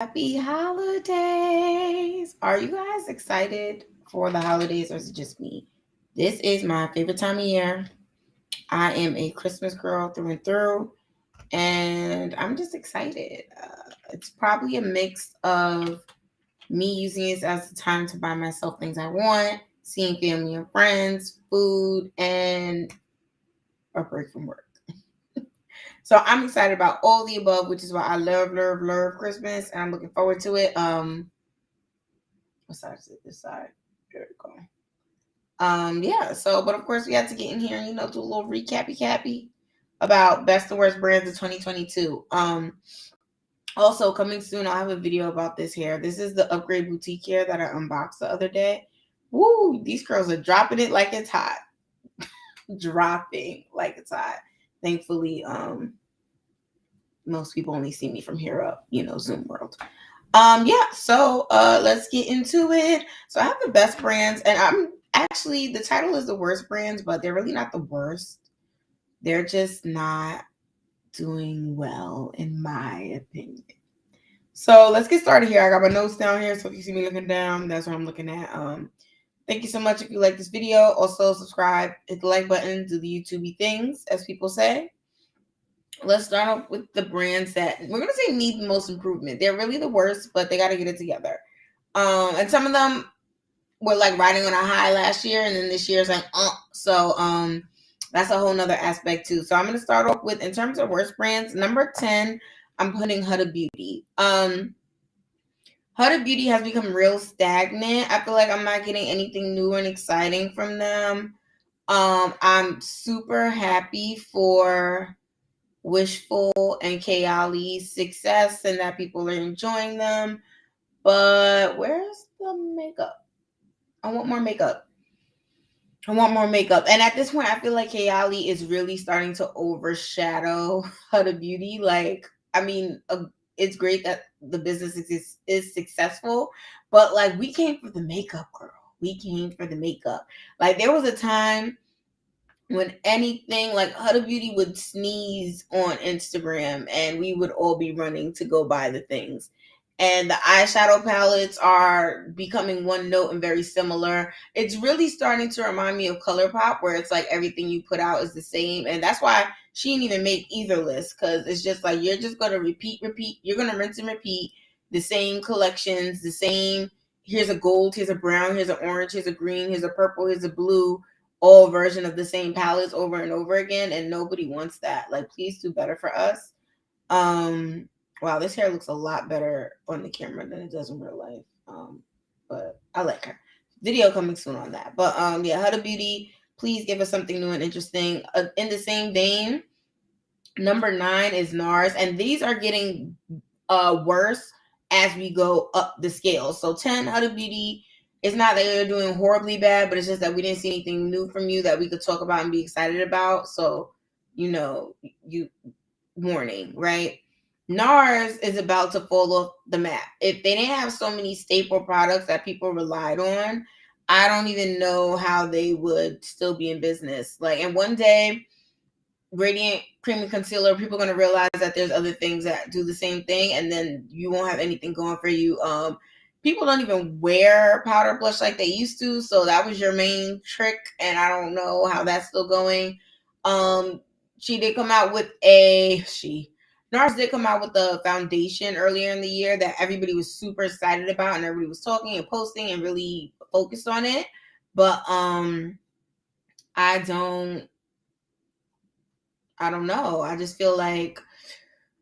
Happy holidays! Are you guys excited for the holidays or is it just me? This is my favorite time of year. I am a Christmas girl through and through, and I'm just excited. It's probably a mix of me using it as a time to buy myself things I want, seeing family and friends, food, and a break from work. So I'm excited about all the above, which is why I love Christmas, and I'm looking forward to it. What side is it? This side. There we go. Yeah, so but of course we had to get in here and do a little cappy about best and worst brands of 2022. Also coming soon, I'll have a video about this hair. This is the Upgrade Boutique hair that I unboxed the other day. Woo, these girls are dropping it like it's hot. Dropping like it's hot. Thankfully, most people only see me from here up, Zoom world. Yeah, so let's get into it. So I have the best brands, and I'm actually the title is the worst brands, but they're really not the worst. They're just not doing well, in my opinion. So let's get started here. I got my notes down here, so if you see me looking down, that's what I'm looking at. Thank you so much if you like this video. Also subscribe, hit the like button, do the YouTubey things, as people say. Let's start off with the brands that we're gonna say need the most improvement. They're really the worst, but they got to get it together. And some of them were like riding on a high last year, and then this year is like, so that's a whole nother aspect too. So I'm gonna start off with, in terms of worst brands, number 10, I'm putting Huda Beauty. Huda Beauty has become real stagnant. I feel like I'm not getting anything new and exciting from them. I'm super happy for Wishful and Kayali's success and that people are enjoying them. But where's the makeup? I want more makeup. And at this point, I feel like Kayali is really starting to overshadow Huda Beauty. Like, I mean, it's great that the business is successful, but like, we came for the makeup, girl. We came for the makeup. Like, there was a time when anything like Huda Beauty would sneeze on Instagram and we would all be running to go buy the things. And the eyeshadow palettes are becoming one note and very similar. It's really starting to remind me of ColourPop, where it's like everything you put out is the same. And that's why she didn't even make either list, because it's just like you're just going to repeat. You're going to rinse and repeat the same collections, the same. Here's a gold, here's a brown, here's an orange, here's a green, here's a purple, here's a blue, all version of the same palettes over and over again, and nobody wants that. Like, please do better for us. Wow, this hair looks a lot better on the camera than it does in real life. But I like her. Video coming soon on that. But yeah, Huda Beauty, please give us something new and interesting. In the same vein, number 9 is NARS, and these are getting worse as we go up the scale. So 10, Huda Beauty. It's not that you're doing horribly bad, but it's just that we didn't see anything new from you that we could talk about and be excited about. So, you warning, right? NARS is about to fall off the map. If they didn't have so many staple products that people relied on, I don't even know how they would still be in business. Like, and one day, Radiant Cream and Concealer, people are going to realize that there's other things that do the same thing, and then you won't have anything going for you. People don't even wear powder blush like they used to, so that was your main trick, and I don't know how that's still going. She did come out with NARS did come out with a foundation earlier in the year that everybody was super excited about, and everybody was talking and posting and really focused on it. But I don't know. I just feel like,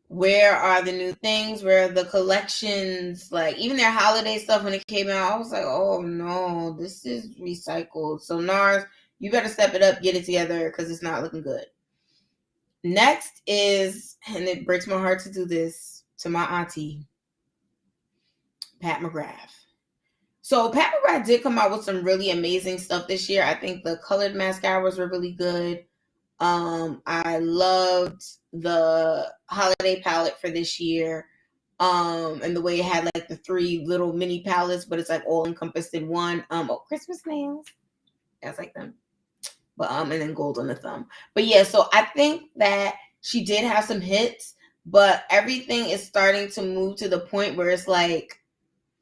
where are the new things? Where are the collections? Like, even their holiday stuff, when it came out, I was like, oh no, this is recycled. So NARS, you better step it up, get it together, because it's not looking good. Next is, and it breaks my heart to do this to my auntie, Pat McGrath. So Pat McGrath did come out with some really amazing stuff this year. I think the colored mascaras were really good. I loved the holiday palette for this year. And the way it had like the 3 little mini palettes, but it's like all encompassed in one. Christmas nails. I like them. But and then gold on the thumb. But yeah, so I think that she did have some hits, but everything is starting to move to the point where it's like,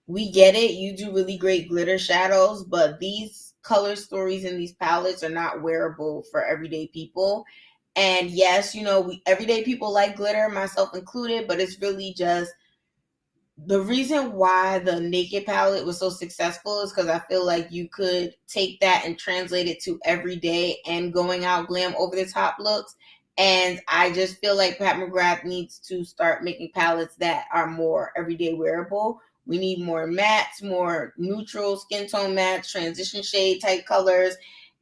we get it, you do really great glitter shadows, but these color stories in these palettes are not wearable for everyday people. And yes, we everyday people like glitter, myself included, but it's really just the reason why the Naked palette was so successful is because I feel like you could take that and translate it to everyday and going out glam over the top looks. And I just feel like Pat McGrath needs to start making palettes that are more everyday wearable. We need more mattes, more neutral skin tone mattes, transition shade type colors,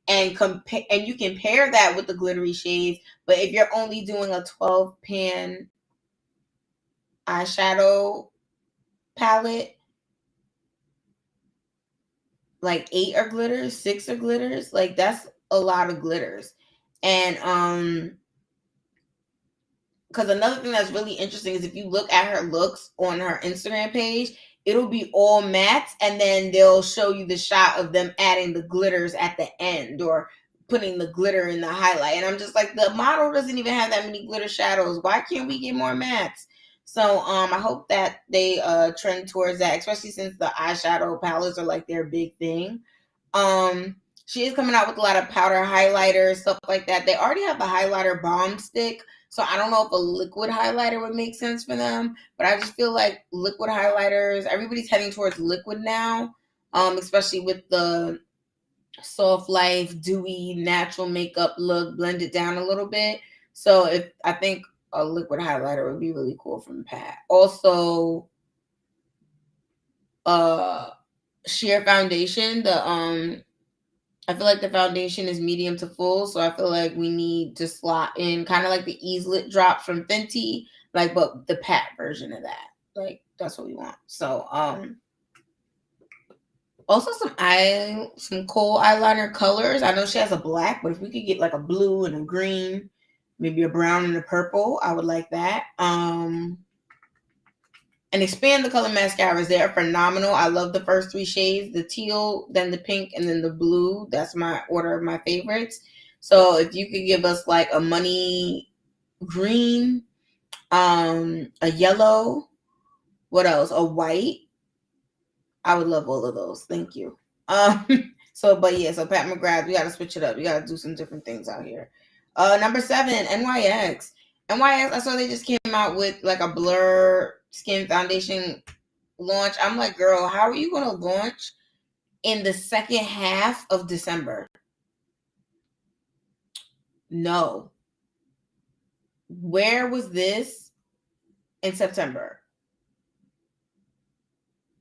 and compare. And you can pair that with the glittery shades. But if you're only doing a 12 pan eyeshadow palette, like 8 are glitters, 6 are glitters, like that's a lot of glitters. And because another thing that's really interesting is if you look at her looks on her Instagram page, it'll be all mattes, and then they'll show you the shot of them adding the glitters at the end or putting the glitter in the highlight. And I'm just like, the model doesn't even have that many glitter shadows. Why can't we get more mattes? So I hope that they trend towards that, especially since the eyeshadow palettes are like their big thing. She is coming out with a lot of powder highlighters, stuff like that. They already have the highlighter balm stick, so I don't know if a liquid highlighter would make sense for them, but I just feel like liquid highlighters, everybody's heading towards liquid now, especially with the soft life, dewy, natural makeup look blended down a little bit. So if I think a liquid highlighter would be really cool from Pat. Also, sheer foundation, I feel like the foundation is medium to full, so I feel like we need to slot in kind of like the Ease Lit Drop from Fenty, like, but the Pat version of that. Like, that's what we want. So, also some kohl eyeliner colors. I know she has a black, but if we could get like a blue and a green, maybe a brown and a purple, I would like that. And expand the color mascaras. They are phenomenal. I love the first 3 shades, the teal, then the pink, and then the blue. That's my order of my favorites. So if you could give us like a money green, a yellow, what else? A white. I would love all of those. Thank you. So Pat McGrath, we gotta switch it up. We gotta do some different things out here. Number 7, NYX. NYX, I saw they just came out with like a blur skin foundation launch. I'm like, girl, how are you going to launch in the second half of December? No. Where was this in September?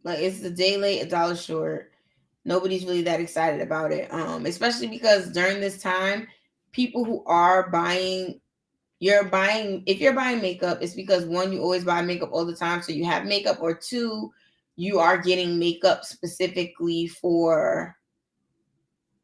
Like, it's a day late, a dollar short. Nobody's really that excited about it. Especially because during this time, people who are buying, if you're buying makeup, it's because 1, you always buy makeup all the time, so you have makeup, or 2, you are getting makeup specifically for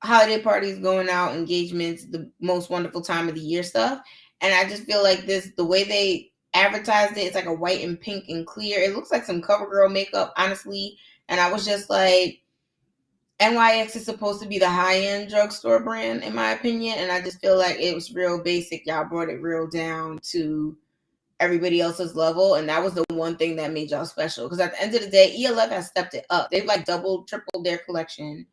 holiday parties, going out, engagements, the most wonderful time of the year stuff. And I just feel like the way they advertised it, it's like a white and pink and clear. It looks like some CoverGirl makeup, honestly. And I was just like, NYX is supposed to be the high-end drugstore brand, in my opinion. And I just feel like it was real basic. Y'all brought it real down to everybody else's level. And that was the one thing that made y'all special. Because at the end of the day, ELF has stepped it up. They've like doubled, tripled their collection.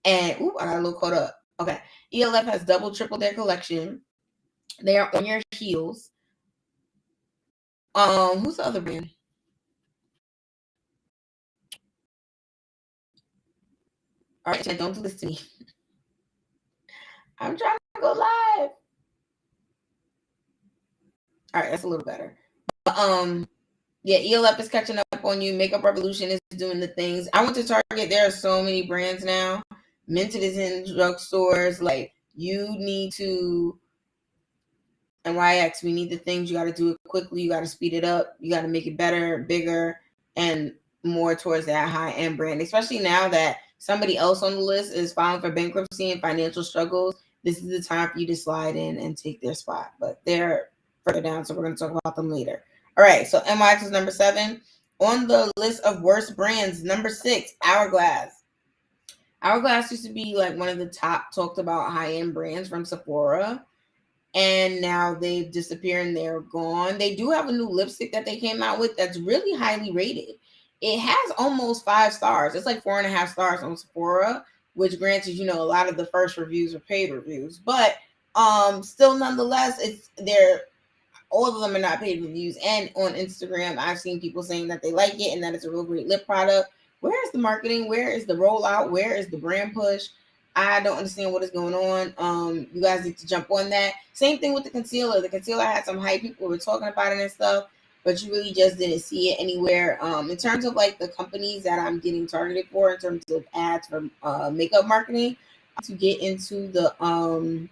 And I got a little caught up. Okay. ELF has double, tripled their collection. They are on your heels. Who's the other brand? All right, don't do this to me. I'm trying to go live. All right, that's a little better. But, yeah, ELF is catching up on you. Makeup Revolution is doing the things. I went to Target. There are so many brands now. Minted is in drugstores. Like, you need to, NYX, we need the things. You got to do it quickly. You got to speed it up. You got to make it better, bigger, and more towards that high-end brand. Especially now that somebody else on the list is filing for bankruptcy and financial struggles. This is the time for you to slide in and take their spot. But they're further down, so we're going to talk about them later. All right, so NYX is number 7. On the list of worst brands, number 6, Hourglass. Hourglass used to be like one of the top talked about high-end brands from Sephora. and now they've disappeared and they're gone. They do have a new lipstick that they came out with that's really highly rated. It has almost 5 stars. It's like 4.5 stars on Sephora, which granted, a lot of the first reviews are paid reviews, but still nonetheless, it's they're all of them are not paid reviews. And on Instagram, I've seen people saying that they like it and that it's a real great lip product. Where is the marketing? Where is the rollout? Where is the brand push? I don't understand what is going on. You guys need to jump on that. Same thing with the concealer. The concealer had some hype. People were talking about it and stuff, but you really just didn't see it anywhere. In terms of like the companies that I'm getting targeted for, in terms of ads for makeup marketing, to get into the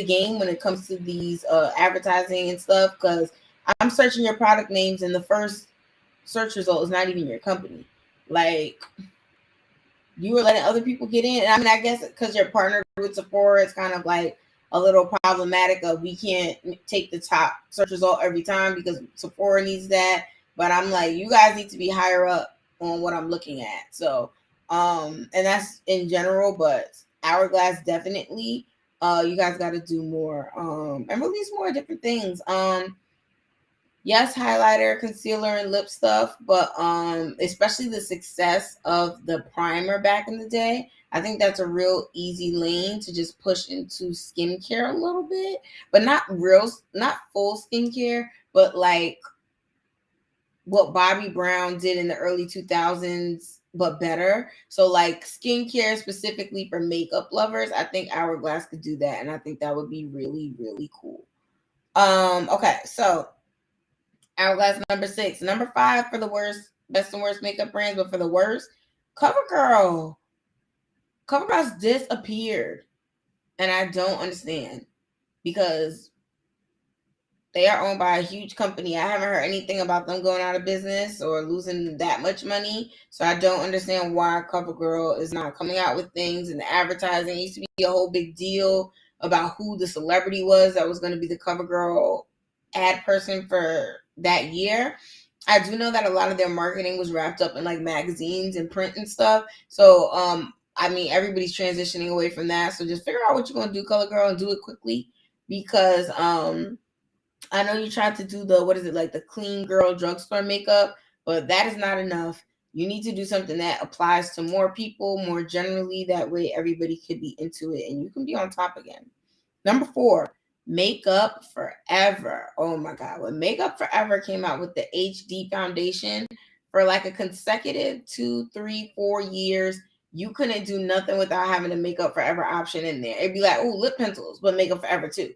game when it comes to these advertising and stuff, because I'm searching your product names and the first search result is not even your company. Like, you were letting other people get in. And I mean, I guess because you're partnered with Sephora, it's kind of like a little problematic of we can't take the top search result every time because Sephora needs that. But I'm like, you guys need to be higher up on what I'm looking at. So, and that's in general, but Hourglass definitely. You guys got to do more, and release more different things. Yes, highlighter, concealer, and lip stuff, but especially the success of the primer back in the day, I think that's a real easy lane to just push into skincare a little bit, but not full skincare, but like what Bobbi Brown did in the early 2000s, but better. So like skincare specifically for makeup lovers, I think Hourglass could do that, and I think that would be really, really cool. Okay, so Hourglass number 6. Number 5 for the worst, best and worst makeup brands, but for the worst, CoverGirl. CoverGirl's disappeared. And I don't understand because they are owned by a huge company. I haven't heard anything about them going out of business or losing that much money. So I don't understand why CoverGirl is not coming out with things. And the advertising used to be a whole big deal about who the celebrity was that was going to be the CoverGirl ad person for that year. I do know that a lot of their marketing was wrapped up in like magazines and print and stuff. So I mean, everybody's transitioning away from that. So just figure out what you're going to do, CoverGirl, and do it quickly, because I know you tried to do the, what is it, like the clean girl drugstore makeup, but that is not enough. You need to do something that applies to more people more generally. That way, everybody could be into it and you can be on top again. Number 4, Makeup Forever. Oh my God. When Makeup Forever came out with the HD foundation for like a consecutive 2, 3, 4 years, you couldn't do nothing without having a Makeup Forever option in there. It'd be like, oh, lip pencils, but Makeup Forever too.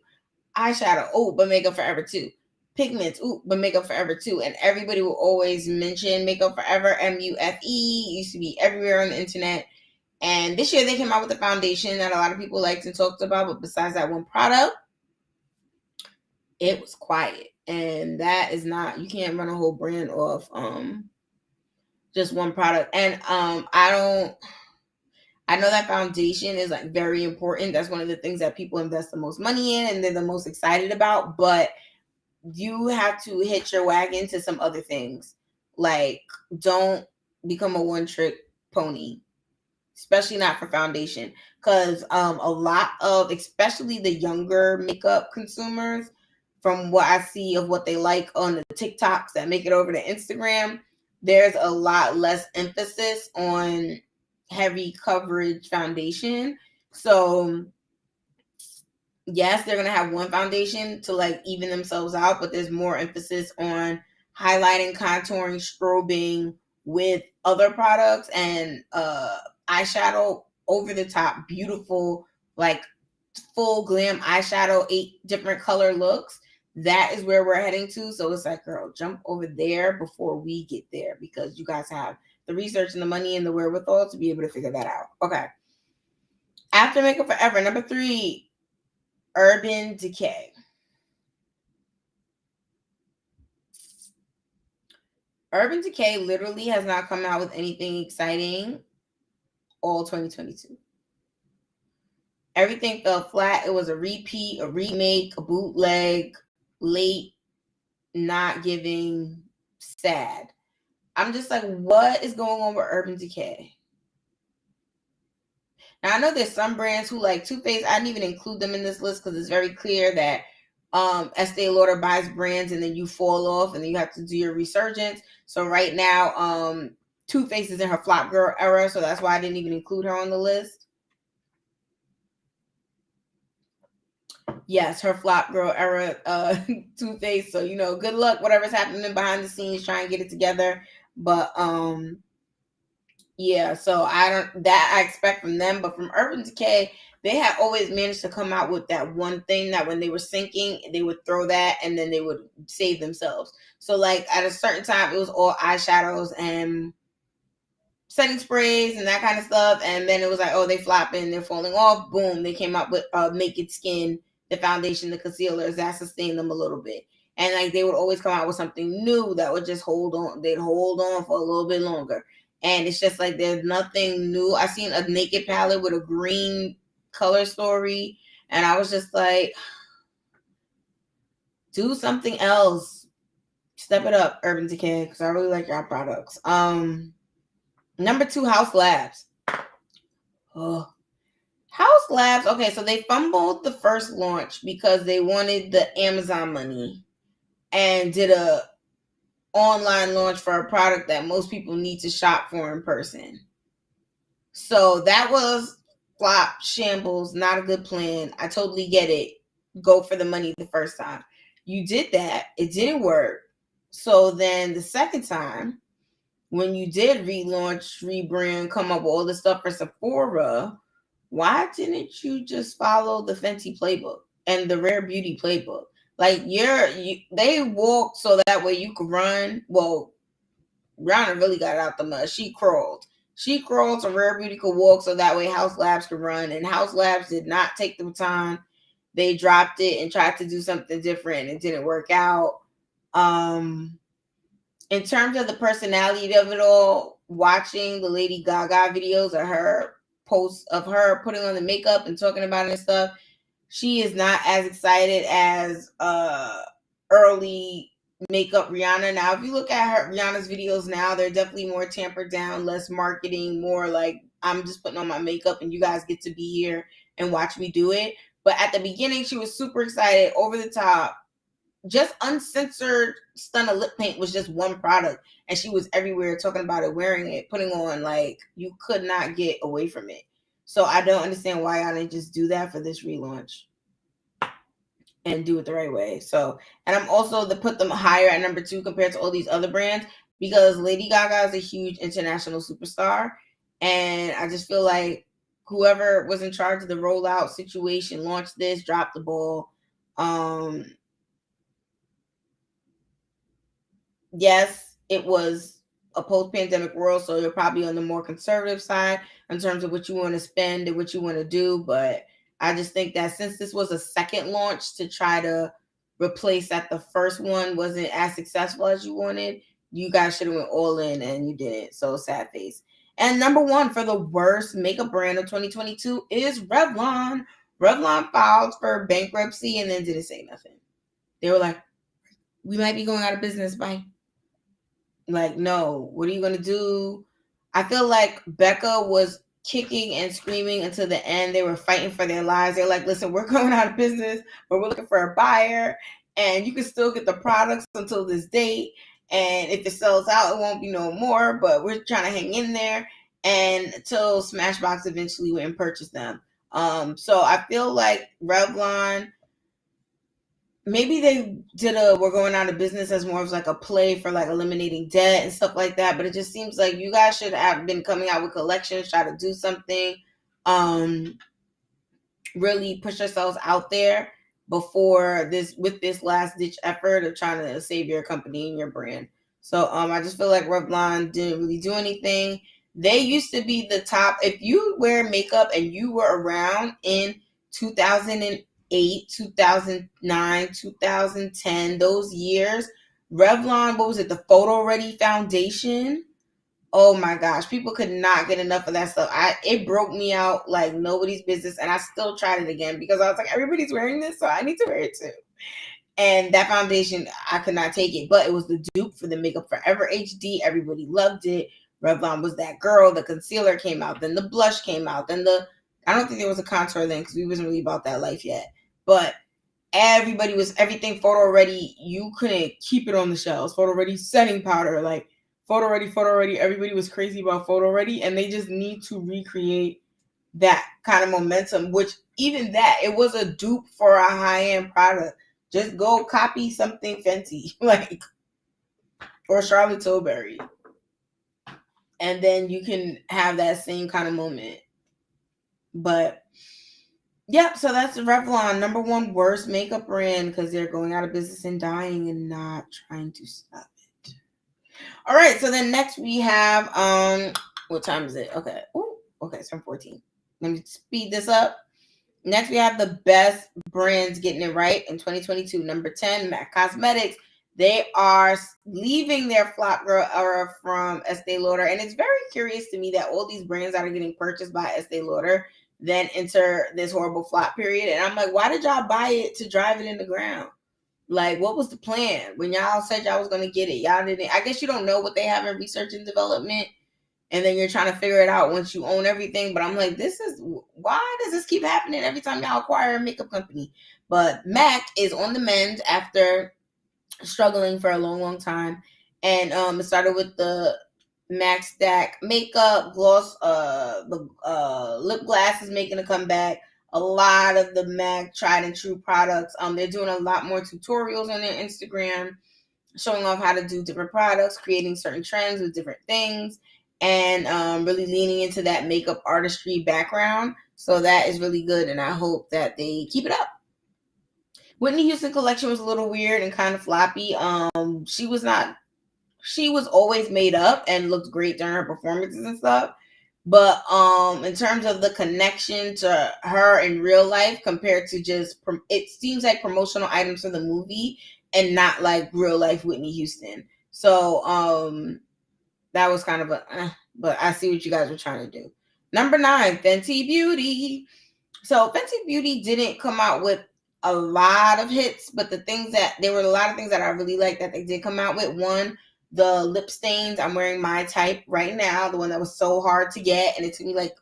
Eyeshadow, oh, but Makeup Forever too. Pigments, ooh, but Makeup Forever too. And everybody will always mention Makeup Forever, MUFE, used to be everywhere on the internet. And this year they came out with a foundation that a lot of people liked and talked about, but besides that one product, it was quiet. And that is not, you can't run a whole brand off just one product. And I know that foundation is like very important. That's one of the things that people invest the most money in and they're the most excited about, but you have to hitch your wagon to some other things. Like, don't become a one trick pony, especially not for foundation. Because a lot of, especially the younger makeup consumers, from what I see of what they like on the TikToks that make it over to Instagram, there's a lot less emphasis on heavy coverage foundation. So yes, they're gonna have one foundation to like even themselves out, but there's more emphasis on highlighting, contouring, strobing with other products and eyeshadow over the top, beautiful, like full glam eyeshadow, 8 different color looks. That is where we're heading to. So it's like, girl, jump over there before we get there, because you guys have the research and the money and the wherewithal to be able to figure that out. Okay. After Makeup Forever, number 3, Urban Decay. Urban Decay literally has not come out with anything exciting all 2022. Everything fell flat. It was a repeat, a remake, a bootleg, late, not giving, sad. I'm just like, what is going on with Urban Decay? Now I know there's some brands who like Too Faced. I didn't even include them in this list because it's very clear that Estee Lauder buys brands and then you fall off and then you have to do your resurgence. So right now, Too Faced is in her flop girl era, so that's why I didn't even include her on the list. Yes, her flop girl era, Too Faced. So good luck, whatever's happening behind the scenes, try and get it together. But yeah, so I expect from them, but from Urban Decay, they had always managed to come out with that one thing that when they were sinking, they would throw that and then they would save themselves. So like at a certain time, it was all eyeshadows and setting sprays and that kind of stuff, and then it was like, oh, they flopping, they're falling off. Boom, they came out with Naked Skin, the foundation, the concealers that sustained them a little bit. And like they would always come out with something new that would just hold on. They'd hold on for a little bit longer. And it's just like there's nothing new. I seen a Naked palette with a green color story, and I was just like, do something else. Step it up, Urban Decay, because I really like your products. Number 2, Haus Labs. Oh, Haus Labs. Okay, so they fumbled the first launch because they wanted the Amazon money and did a online launch for a product that most people need to shop for in person. So that was flop, shambles, not a good plan. I totally get it. Go for the money the first time. You did that. It didn't work. So then the second time, when you did relaunch, rebrand, come up with all the stuff for Sephora, why didn't you just follow the Fenty playbook and the Rare Beauty playbook? Like they walked so that way you could run. Well, Rihanna really got out the mud. She crawled. She crawled so Rare Beauty could walk so that way Haus Labs could run. And Haus Labs did not take the baton. They dropped it and tried to do something different. It didn't work out. In terms of the personality of it all, watching the Lady Gaga videos of her posts of her putting on the makeup and talking about it and stuff, she is not as excited as early makeup Rihanna. Now, if you look at Rihanna's videos now, they're definitely more tampered down, less marketing, more like I'm just putting on my makeup and you guys get to be here and watch me do it. But at the beginning, she was super excited, over the top. Just uncensored Stunna lip paint was just one product, and she was everywhere talking about it, wearing it, putting on, like you could not get away from it. So I don't understand why I didn't just do that for this relaunch and do it the right way. So, and I'm also to put them higher at number 2 compared to all these other brands because Lady Gaga is a huge international superstar, and I just feel like whoever was in charge of the rollout situation launched this, dropped the ball. Yes, it was a post-pandemic world, so you're probably on the more conservative side in terms of what you want to spend and what you want to do. But I just think that since this was a second launch to try to replace that the first one wasn't as successful as you wanted, you guys should have went all in and you didn't. So sad face. And number 1 for the worst makeup brand of 2022 is Revlon. Revlon filed for bankruptcy and then didn't say nothing. They were like, we might be going out of business. Bye. Like, no, what are you going to do? I feel like Becca was kicking and screaming until the end. They were fighting for their lives. They're like, listen, we're going out of business, but we're looking for a buyer, and you can still get the products until this date. And if it sells out, it won't be no more, but we're trying to hang in there. And until Smashbox eventually went and purchased them. So I feel like Revlon, maybe they did we're going out of business as more of like a play for like eliminating debt and stuff like that, but it just seems like you guys should have been coming out with collections, try to do something, really push yourselves out there before this last ditch effort of trying to save your company and your brand. So I just feel like Revlon didn't really do anything. They used to be the top. If you wear makeup and you were around in 2008, 2009, 2010, those years, Revlon, what was it, the Photo Ready Foundation? Oh my gosh, people could not get enough of that stuff. It broke me out like nobody's business, and I still tried it again because I was like, everybody's wearing this, so I need to wear it too. And that foundation, I could not take it, but it was the dupe for the Makeup Forever HD. Everybody loved it. Revlon was that girl. The concealer came out, then the blush came out, then the I don't think there was a contour then because we wasn't really about that life yet. But everything photo ready. You couldn't keep it on the shelves. Photo ready setting powder, like photo ready, photo ready. Everybody was crazy about photo ready, and they just need to recreate that kind of momentum. Which even that, it was a dupe for a high end product. Just go copy something Fenty, like, or Charlotte Tilbury, and then you can have that same kind of moment. But yep, so that's Revlon, number one worst makeup brand because they're going out of business and dying and not trying to stop it. All right, so then next we have what time is it? Okay. Ooh, okay, it's 14. Let me speed this up. Next we have the best brands getting it right in 2022. Number 10, MAC Cosmetics. They are leaving their flop girl era from Estee Lauder, and it's very curious to me that all these brands that are getting purchased by Estee Lauder then enter this horrible flop period. And I'm like, why did y'all buy it to drive it in the ground? Like, what was the plan when y'all said y'all was gonna get it? Y'all didn't. I guess you don't know what they have in research and development, and then you're trying to figure it out once you own everything. But I'm like, why does this keep happening every time y'all acquire a makeup company? But MAC is on the mend after struggling for a long, long time, and it started with the MAC Stack makeup gloss. The lip glass is making a comeback. A lot of the MAC tried and true products. They're doing a lot more tutorials on their Instagram, showing off how to do different products, creating certain trends with different things, and really leaning into that makeup artistry background. So that is really good, and I hope that they keep it up. Whitney Houston collection was a little weird and kind of floppy. She was always made up and looked great during her performances and stuff. But in terms of the connection to her in real life compared to just it seems like promotional items for the movie and not like real life Whitney Houston. So that was kind of but I see what you guys were trying to do. Number 9, Fenty Beauty. So Fenty Beauty didn't come out with a lot of hits, but there were a lot of things that I really liked that they did come out with. One, the lip stains. I'm wearing my type right now, the one that was so hard to get, and it took me like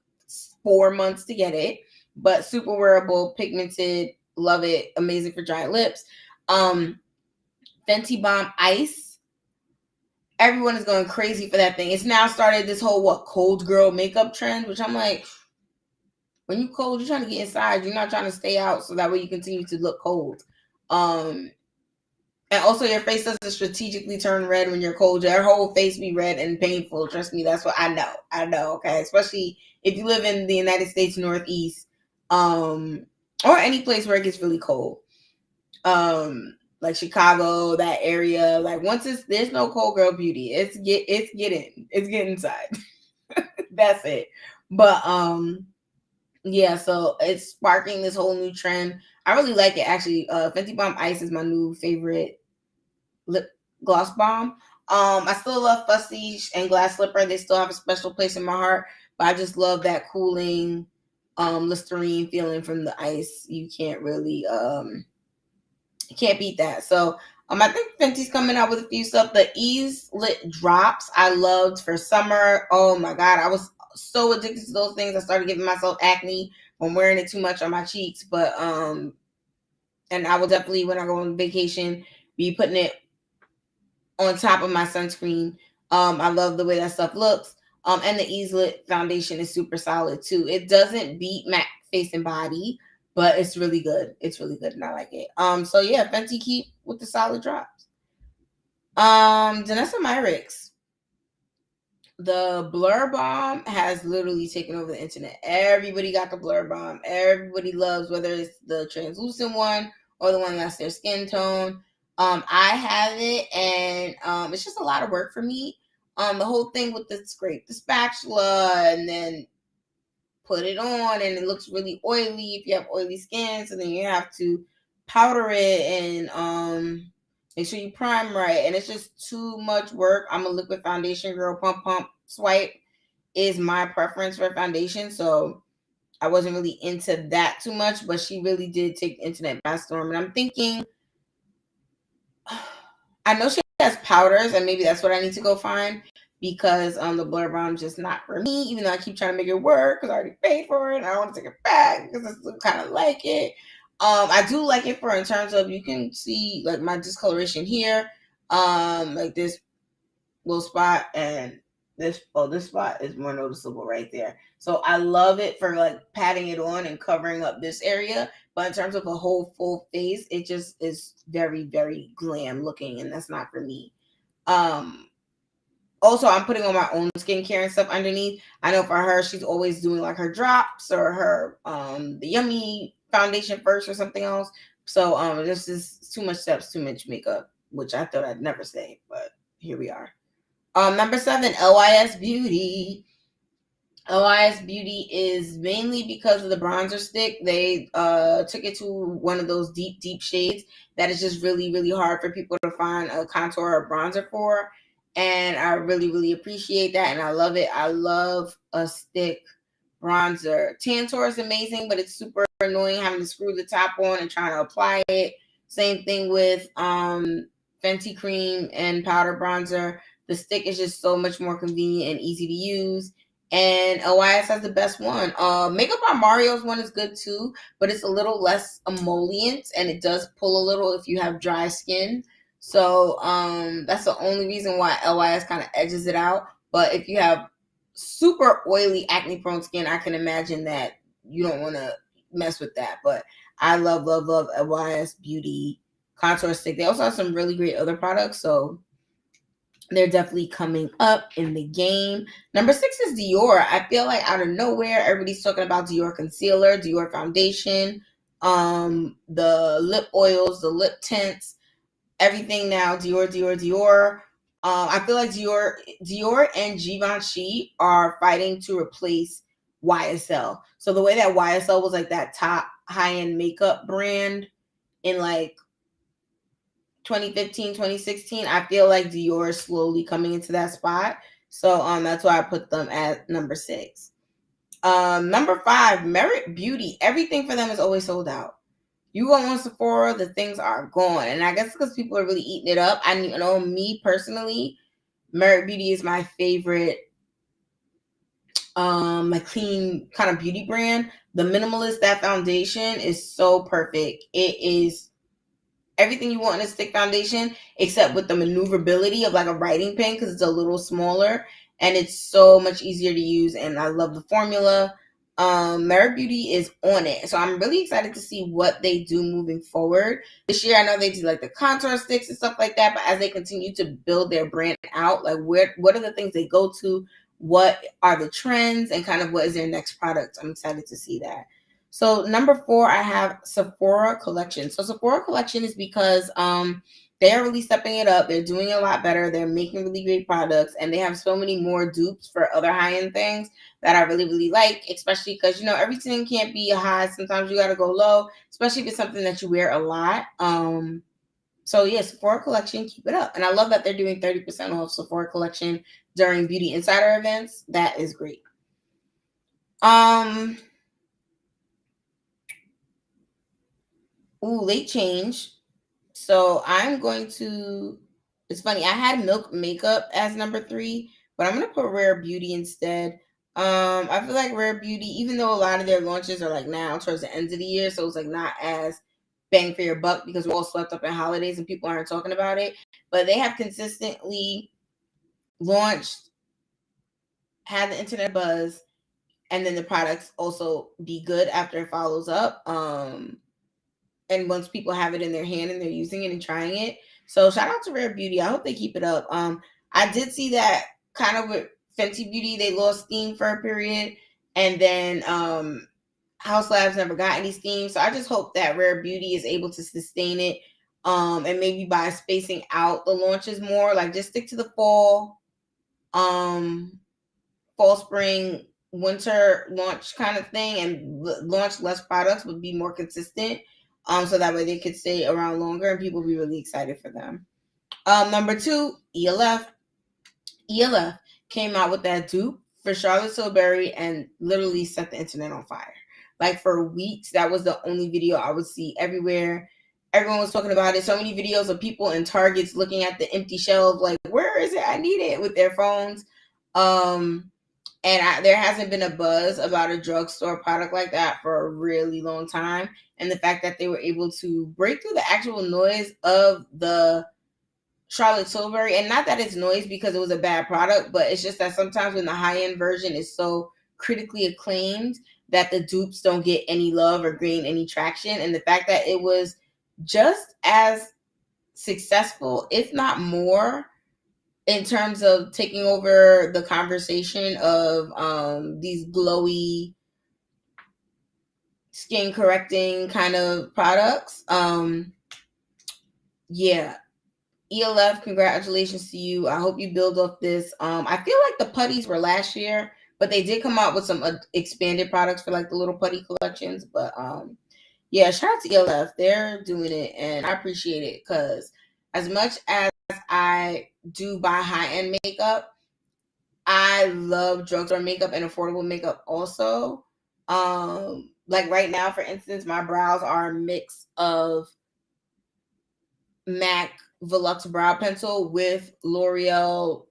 4 months to get it. But super wearable, pigmented, love it, amazing for dry lips. Fenty Bomb Ice. Everyone is going crazy for that thing. It's now started this whole cold girl makeup trend, which I'm like, when you cold, you're trying to get inside. You're not trying to stay out so that way you continue to look cold. And also your face doesn't strategically turn red when you're cold. Your whole face be red and painful. Trust me, that's what I know. Okay. Especially if you live in the United States Northeast, or any place where it gets really cold. Like Chicago, that area. Like there's no cold girl beauty. It's getting inside. That's it. But yeah, so it's sparking this whole new trend. I really like it actually. Fenty Bomb Ice is my new favorite lip gloss balm. I still love Fussy and Glass Slipper. They still have a special place in my heart, but I just love that cooling Listerine feeling from the ice. You can't really you can't beat that. So I think Fenty's coming out with a few stuff. The Ease Lit Drops I loved for summer. Oh my god, I was so addicted to those things. I started giving myself acne from wearing it too much on my cheeks. But and I will definitely, when I go on vacation, be putting it on top of my sunscreen. I love the way that stuff looks. And the Ease Lit foundation is super solid too. It doesn't beat MAC Face and Body, but it's really good. It's really good and I like it. So yeah, Fenty keep with the solid drops. Danessa Myricks. The Blur Bomb has literally taken over the internet. Everybody got the Blur Bomb. Everybody loves, whether it's the translucent one or the one that's their skin tone. I have it, and it's just a lot of work for me. The whole thing with the scrape the spatula and then put it on, and it looks really oily if you have oily skin. So then you have to powder it and make sure you prime right, and it's just too much work. I'm a liquid foundation girl. Pump Swipe is my preference for foundation, so I wasn't really into that too much, but she really did take the internet by storm. And I'm thinking, I know she has powders, and maybe that's what I need to go find. because the Blur Bomb just not for me, even though I keep trying to make it work because I already paid for it and I want to take it back because I still kind of like it. I do like it for in terms of you can see like my discoloration here, like this little spot, and this spot is more noticeable right there. So I love it for like patting it on and covering up this area. But in terms of a whole full face, it just is very, very glam looking, and that's not for me. Also, I'm putting on my own skincare and stuff underneath. I know for her, she's always doing like her drops or her the Yummy foundation first or something else. So this is too much steps, too much makeup, which I thought I'd never say, but here we are. Number 7, LYS Beauty. LYS Beauty is mainly because of the bronzer stick. They took it to one of those deep, deep shades that is just really, really hard for people to find a contour or bronzer for. And I really, really appreciate that. And I love it. I love a stick bronzer. Tantour is amazing, but it's super annoying having to screw the top on and trying to apply it. Same thing with Fenty Cream and powder bronzer. The stick is just so much more convenient and easy to use. And LYS has the best one. Makeup by Mario's one is good too, but it's a little less emollient and it does pull a little if you have dry skin. So that's the only reason why LYS kind of edges it out. But if you have super oily, acne prone skin, I can imagine that you don't want to mess with that. But I love, love, love LYS Beauty contour stick. They also have some really great other products. So they're definitely coming up in the game. Number 6 is Dior. I feel like out of nowhere, everybody's talking about Dior concealer, Dior foundation, the lip oils, the lip tints, everything now. Dior, Dior, Dior. I feel like Dior and Givenchy are fighting to replace YSL. So the way that YSL was like that top high-end makeup brand in like 2015, 2016, I feel like Dior is slowly coming into that spot. So that's why I put them at number 6. Number 5, Merit Beauty. Everything for them is always sold out. You go on Sephora, the things are gone. And I guess because people are really eating it up. I know me personally, Merit Beauty is my favorite my clean kind of beauty brand. The Minimalist, that foundation is so perfect. It is everything you want in a stick foundation, except with the maneuverability of like a writing pen because it's a little smaller and it's so much easier to use. And I love the formula. Merit Beauty is on it, so I'm really excited to see what they do moving forward. This year, I know they do like the contour sticks and stuff like that, but as they continue to build their brand out, like what are the things they go to? What are the trends and kind of what is their next product? I'm excited to see that. So number 4, I have Sephora Collection. So Sephora Collection is because they are really stepping it up. They're doing a lot better. They're making really great products, and they have so many more dupes for other high-end things that I really, really like, especially because, everything can't be a high. Sometimes you got to go low, especially if it's something that you wear a lot. So yes, Sephora Collection, keep it up. And I love that they're doing 30% off Sephora Collection during Beauty Insider events. That is great. Late change. So I'm going to, it's funny, I had Milk Makeup as number 3, but I'm going to put Rare Beauty instead. I feel like Rare Beauty, even though a lot of their launches are like now towards the end of the year, so it's like not as bang for your buck because we're all swept up in holidays and people aren't talking about it, but they have consistently launched, had the internet buzz, and then the products also be good after it follows up. And once people have it in their hand and they're using it and trying it. So shout out to Rare Beauty. I hope they keep it up. I did see that kind of with Fenty Beauty, they lost steam for a period. And then House Labs never got any steam. So I just hope that Rare Beauty is able to sustain it. And maybe by spacing out the launches more, like just stick to the fall, spring, winter launch kind of thing, and launch less products would be more consistent. So that way they could stay around longer and people be really excited for them. Number 2, ELF. ELF came out with that dupe for Charlotte Tilbury and literally set the internet on fire. Like for weeks, that was the only video I would see everywhere. Everyone was talking about it. So many videos of people in Targets looking at the empty shelves like, where where is it? I need it with their phones. And there hasn't been a buzz about a drugstore product like that for a really long time. And the fact that they were able to break through the actual noise of the Charlotte Tilbury, and not that it's noise because it was a bad product, but it's just that sometimes when the high-end version is so critically acclaimed that the dupes don't get any love or gain any traction. And the fact that it was just as successful, if not more, in terms of taking over the conversation of these glowy skin correcting kind of products. Yeah. ELF, congratulations to you. I hope you build up this. I feel like the putties were last year, but they did come out with some expanded products for like the little putty collections. But yeah, shout out to ELF. They're doing it, and I appreciate it because as much as I do buy high-end makeup, I love drugstore makeup and affordable makeup also. Like right now, for instance, my brows are a mix of MAC Volux brow pencil with L'Oreal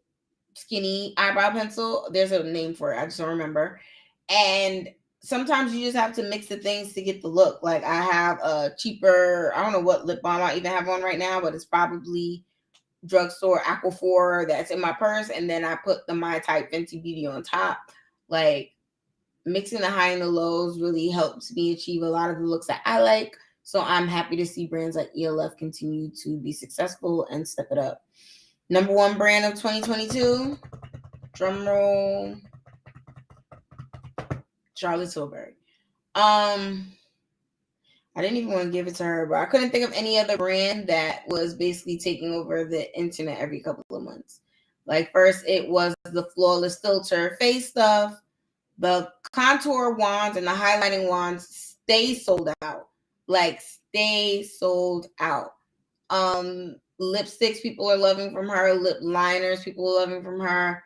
skinny eyebrow pencil. There's a name for it. I just don't remember. And sometimes you just have to mix the things to get the look. Like I have a cheaper, I don't know what lip balm I even have on right now, but it's probably drugstore Aquaphor that's in my purse. And then I put the My Type Fenty Beauty on top. Like mixing the high and the lows really helps me achieve a lot of the looks that I like. So I'm happy to see brands like ELF continue to be successful and step it up. Number one brand of 2022, drum roll, Charlotte Tilbury. I didn't even want to give it to her, but I couldn't think of any other brand that was basically taking over the internet every couple of months. Like first it was the Flawless Filter face stuff. The contour wands and the highlighting wands stay sold out. Like stay sold out. Lipsticks people are loving from her. Lip liners people are loving from her.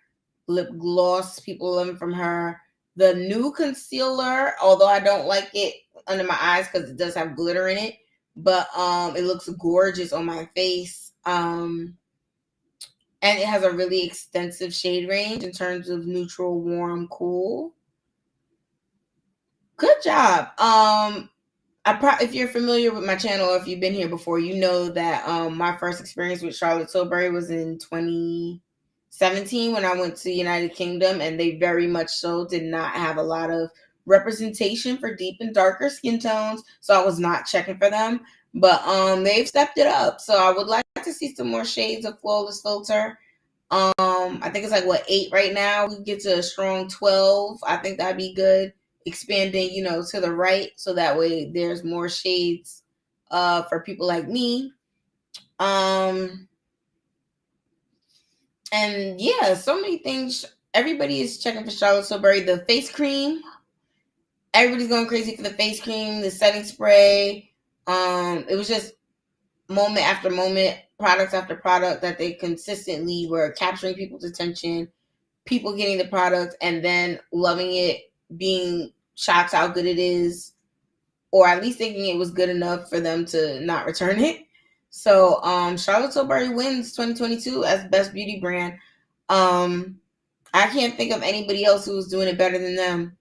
Lip gloss people are loving from her. The new concealer, although I don't like it under my eyes because it does have glitter in it, but it looks gorgeous on my face. And it has a really extensive shade range in terms of neutral, warm, cool. Good job. If you're familiar with my channel or if you've been here before, you know that my first experience with Charlotte Tilbury was in 2017 when I went to United Kingdom, and they very much so did not have a lot of representation for deep and darker skin tones, so I was not checking for them. But they've stepped it up, so I would like to see some more shades of Flawless Filter. I think it's like 8 right now. We get to a strong 12. I think that'd be good. Expanding, to the right, so that way there's more shades for people like me. And yeah, so many things. Everybody is checking for Charlotte Tilbury. The face cream. Everybody's going crazy for the face cream, the setting spray. It was just moment after moment, product after product that they consistently were capturing people's attention, people getting the product and then loving it, being shocked how good it is, or at least thinking it was good enough for them to not return it. So Charlotte Tilbury wins 2022 as best beauty brand. I can't think of anybody else who was doing it better than them.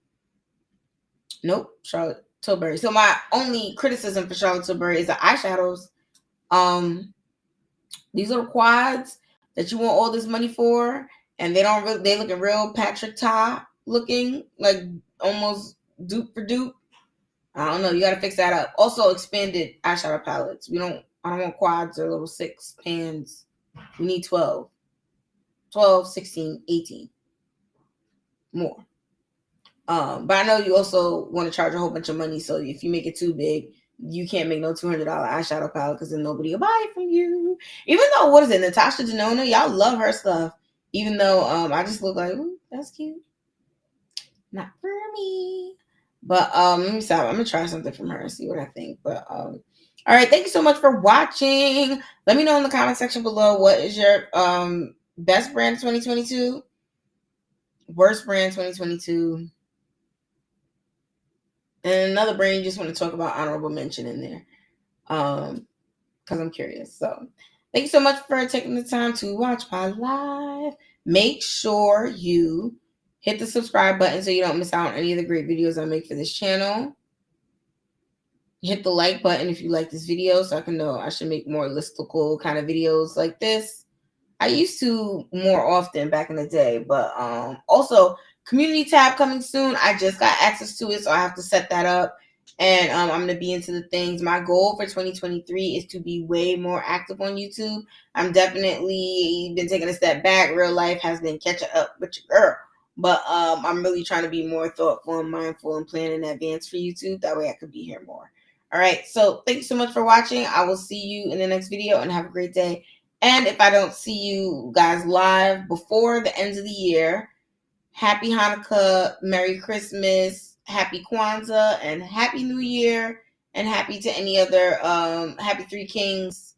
Nope, Charlotte Tilbury. So my only criticism for Charlotte Tilbury is the eyeshadows. These little quads that you want all this money for, and they looking real Patrick Ta looking, like almost dupe for dupe. I don't know. You got to fix that up. Also, expanded eyeshadow palettes. I don't want quads or little 6 pans. We need 12, 16, 18 more. But I know you also want to charge a whole bunch of money. So if you make it too big, you can't make no $200 eyeshadow palette because then nobody will buy it from you. Even though, what is it, Natasha Denona? Y'all love her stuff. Even though I just look like, ooh, that's cute. Not for me. But let me stop. I'm gonna try something from her and see what I think. But all right, thank you so much for watching. Let me know in the comment section below what is your best brand 2022, worst brand 2022, and another brand you just want to talk about, honorable mention in there. Because I'm curious. So Thank you so much for taking the time to watch my live. Make sure you hit the subscribe button so you don't miss out on any of the great videos I make for this channel. Hit the like button if you like this video so I can know I should make more listicle kind of videos like this. I used to more often back in the day, but also community tab coming soon. I just got access to it, so I have to set that up. And I'm going to be into the things. My goal for 2023 is to be way more active on YouTube. I'm definitely been taking a step back. Real life has been catching up with your girl. But I'm really trying to be more thoughtful and mindful and plan in advance for YouTube. That way I could be here more. All right. So thank you so much for watching. I will see you in the next video and have a great day. And if I don't see you guys live before the end of the year, happy Hanukkah, Merry Christmas, happy Kwanzaa, and happy New Year, and happy to any other, happy Three Kings,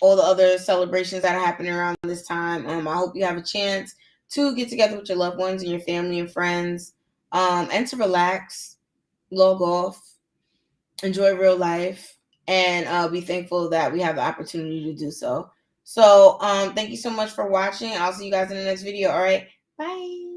all the other celebrations that are happening around this time. I hope you have a chance to get together with your loved ones and your family and friends, and to relax, log off, enjoy real life, and be thankful that we have the opportunity to do so. So thank you so much for watching. I'll see you guys in the next video. All right, bye.